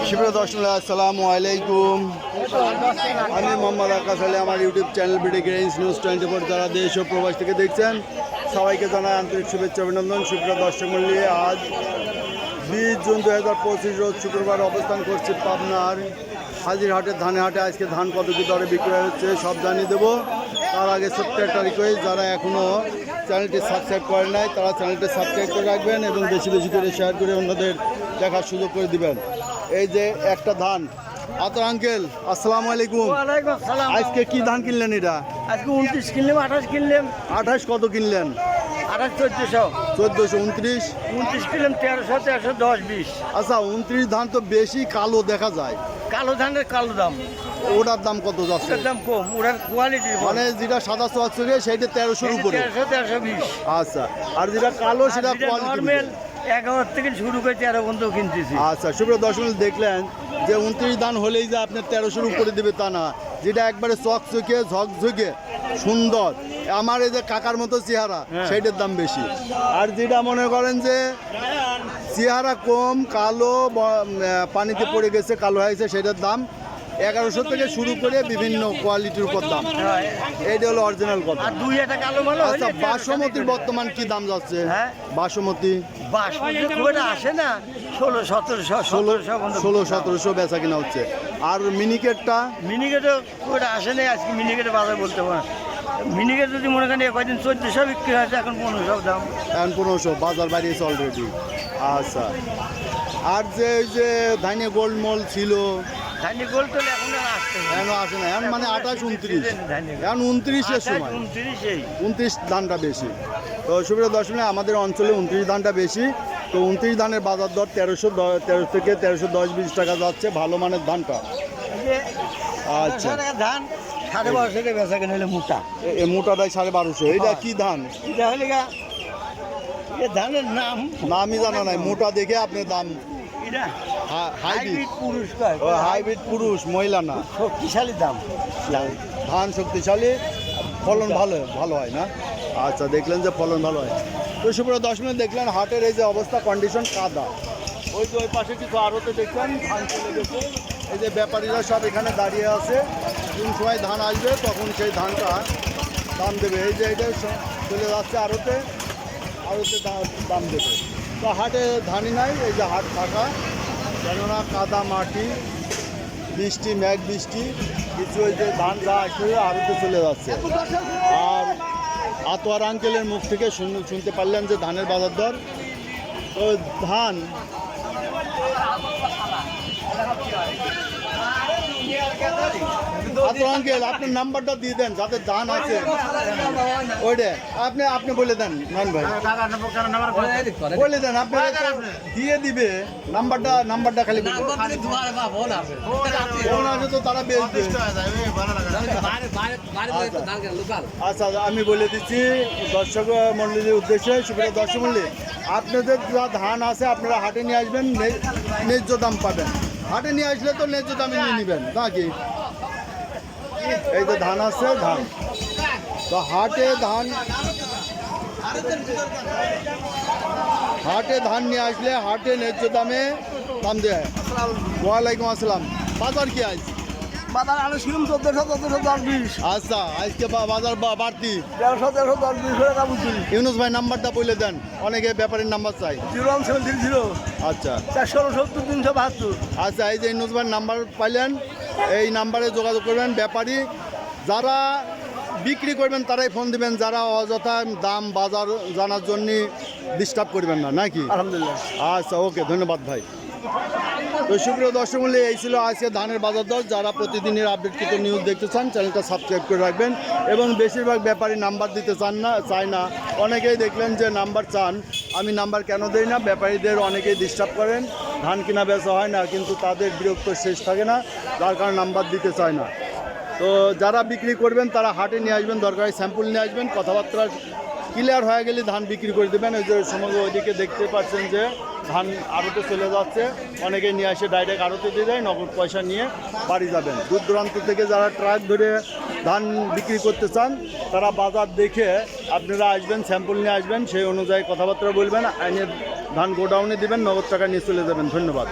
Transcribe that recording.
সুপ্রিয় দর্শক আসসালামু আলাইকুম। আমি মোহাম্মদ আকাশ আলী। আমার YouTube channel BD grains news 24 যারা দেশ ও প্রবাস থেকে দেখছেন সবাইকে জানাই আন্তরিক শুভেচ্ছা অভিনন্দন। সুপ্রিয় দর্শক মণ্ডলী, আজ 20 জুন 2025 রোজ শুক্রবার অবস্থান করছি পাবনার হাজিরহাটের ধানে হাটে। আজকে ধান কত কি দরে বিক্রি হচ্ছে সব জানিয়ে দেবো। তার আগে ছোট্ট একটা রিকোয়েস্ট, যারা এখনও চ্যানেলটি সাবস্ক্রাইব করেন নাই তারা চ্যানেলটি সাবস্ক্রাইব করে রাখবেন এবং বেশি বেশি করে শেয়ার করে অন্যদের দেখার সুযোগ করে দিবেন। এই যে একটা ধান আতর আঙ্কেল, আসসালামু আলাইকুম। ওয়ালাইকুম আসসালাম। আজকে কি ধান কিনলেন? এটা আজকে 29 কিনলাম, 28 কিনলাম। 28 কত কিনলেন? 28 1400। 1429। 29 কিনলাম 1300, 1310, 20। আচ্ছা, 29 ধান তো বেশি কালো দেখা যায়। কালো ধানের কালো দাম, ওটার দাম কত যাচ্ছে? ওটার দাম কম, ওটার কোয়ালিটি মানে যেটা সাদা চকচকে সেইটা 1300-র উপরে। 1300, 1320। আচ্ছা, আর যেটা কালো সেটা কোয়ালিটি নরমাল 11 থেকে শুরু করে 13 পর্যন্ত কিনতেছি। আচ্ছা, সুপ্রিয় দর্শক দেখলেন যে 29 ধান হলেই যে আপনার 1300-র উপরে দেবে তা না। যেটা একবারে চকচকে ঝকঝকে সুন্দর, আমার এই যে কাকার মতো চেহারা, সেইটার দাম বেশি। আর যেটা মনে করেন যে চেহারা কম, কালো পানিতে পড়ে গেছে, কালো হয়েছে, সেটার দাম 1100 থেকে শুরু করে বিভিন্ন কোয়ালিটির উপর দাম। এইটা হলো অরিজিনাল কথা। আর দুই একটা কালো মাল। আচ্ছা, বাসমতির বর্তমান কি দাম যাচ্ছে? হ্যাঁ, বাসমতি বাসমতি খুব একটা আসে না, 16, 1700, 1700 বেচা কিনা হচ্ছে। আর মিনিকেটটা? মিনিকেটও খুব একটা আসে না আজকে। মিনিকেটের বাজার বলতে পারেন, মিনিকেট যদি মনে করেন কয়েকদিন 1400 বিক্রি হয়েছে, এখন 1500 দাম। এখন 1500 বাজার বাড়িয়েছে অলরেডি। আচ্ছা, আর যে ওই যে ধানে গোলমল ছিল ধানি গোল তো এখন আর আসছে না। এখন আসে না। এখন মানে 28, 29, এখন 29-এর সময় 29 ধানটা বেশি। তো সুপ্রিয় দর্শক, আমাদের অঞ্চলে 29 ধানটা বেশি। তো 29 ধানের বাজার দর 1300 থেকে 1310-20 টাকা যাচ্ছে ভালো মানের ধানটা। আচ্ছা, ধান 1250 টাকা বেচা কেনা হলে মোটা। এই মোটাটাই 1250। এটা কি ধান? এটা হলে ধানের নামই জানা নাই। মোটা দেখে আপনি দাম। এটা হাইব্রিড পুরুষ, হাইব্রিড পুরুষ, মহিলা না। শক্তিশালী দাম। ধান শক্তিশালী, ফলন ভালো হয় না? আচ্ছা, দেখলেন যে ফলন ভালো হয়। তো সুপ্রিয় দর্শক, দেখলেন হাটের এই যে অবস্থা, কন্ডিশন কাদা। ওই যে ওই পাশে কিছু আড়তে দেখলেন ধান চলে গেছে। এই যে ব্যাপারীরা সব এখানে দাঁড়িয়ে আছে, কোন সময় ধান আসবে তখন সেই ধানটা দাম দেবে। এই যে এটা চলে যাচ্ছে আড়তে দাম দেবে। তো হাটে ধানই নাই, এই যে হাট ফাঁকা, কেননা কাদা মাটি, বৃষ্টি, মেঘ বৃষ্টি, কিছু ওই যে ধান যা আসলে আড়তে চলে যাচ্ছে। আর আতোয়ার আঙ্কেলের মুখ থেকে শুনতে পারলেন যে ধানের বাজার দর। তো ধান আতোয়ার আঙ্কেল, আপনার নাম্বারটা দিয়ে দেন যাদের ধান আছে ওইটা আপনি বলে দেন। মান ভাই বলে দেন, আপনার দিয়ে দিবে নাম্বারটা খালি ফোন আছে তো তারা বেচবে। আচ্ছা, আমি বলে দিচ্ছি দর্শক মণ্ডলীর উদ্দেশ্যে। সুপ্রিয় দর্শক মণ্ডলী, আপনাদের যা ধান আছে আপনারা হাটে নিয়ে আসবেন, ন্যায্য দাম পাবেন। হাটে নিয়ে আসলে তো ন্যায্য দামে নিয়ে নেবেন নাকি? এই যে ধান আছে, ধান তো হাটে ধান নিয়ে আসলে হাটে ন্যায্য দামে দাম দেয়। ওয়ালাইকুম আসসালাম। বাজার কি আজ? বাজার আলু ছিলাম 1400, আচ্ছা, আজকে বাজার বাড়তি 1300, টাকা বুঝছি। ইউনুস ভাই নাম্বারটা বলে দেন, অনেকে ব্যাপারের নাম্বার চাই। 01730, আচ্ছা 470, 372। আচ্ছা, এই যে ইউনুস ভাইয়ের নাম্বার পাইলেন, এই নাম্বারে যোগাযোগ করবেন। ব্যাপারী যারা বিক্রি করবেন তারাই ফোন দিবেন, যারা অযথা দাম বাজার জানার জন্য ডিস্টার্ব করবেন না নাকি? আলহামদুলিল্লাহ। আচ্ছা, ওকে, ধন্যবাদ ভাই। তো সুপ্রিয় দর্শক মণ্ডলী, এই ছিল আজকে ধানের বাজার দর। যারা প্রতিদিনের আপডেটকৃত নিউজ দেখতে চান চ্যানেলটা সাবস্ক্রাইব করে রাখবেন। এবং বেশিরভাগ ব্যাপারী নাম্বার দিতে চায় না। অনেকেই দেখলেন যে নাম্বার চান, আমি নাম্বার কেন দেই না, ব্যাপারীদের অনেকেই ডিস্টার্ব করেন, ধান কিনা বেচা হয় না, কিন্তু তাদের বিরক্ত শেষ থাকে না, যার কারণে নাম্বার দিতে চায় না। তো যারা বিক্রি করবেন তারা হাটে নিয়ে আসবেন, দরকারি স্যাম্পল নিয়ে আসবেন, কথাবার্তা ক্লিয়ার হয়ে গেলে ধান বিক্রি করে দেবেন। ওই যে সমগ্র ওইদিকে দেখতে পাচ্ছেন যে ধান আড়তে চলে যাচ্ছে, অনেকে নিয়ে এসে ডাইরেক্ট আড়তে দিয়ে দেয়, নগদ পয়সা নিয়ে বাড়ি যাবেন। দূর দূরান্ত থেকে যারা ট্রাক ধরে ধান বিক্রি করতে চান তারা বাজার দেখে আপনারা আসবেন, স্যাম্পল নিয়ে আসবেন, সেই অনুযায়ী কথাবার্তা বলবেন, আইনের ধান গোডাউনে দিবেন, নগদ টাকা নিয়ে চলে যাবেন। ধন্যবাদ।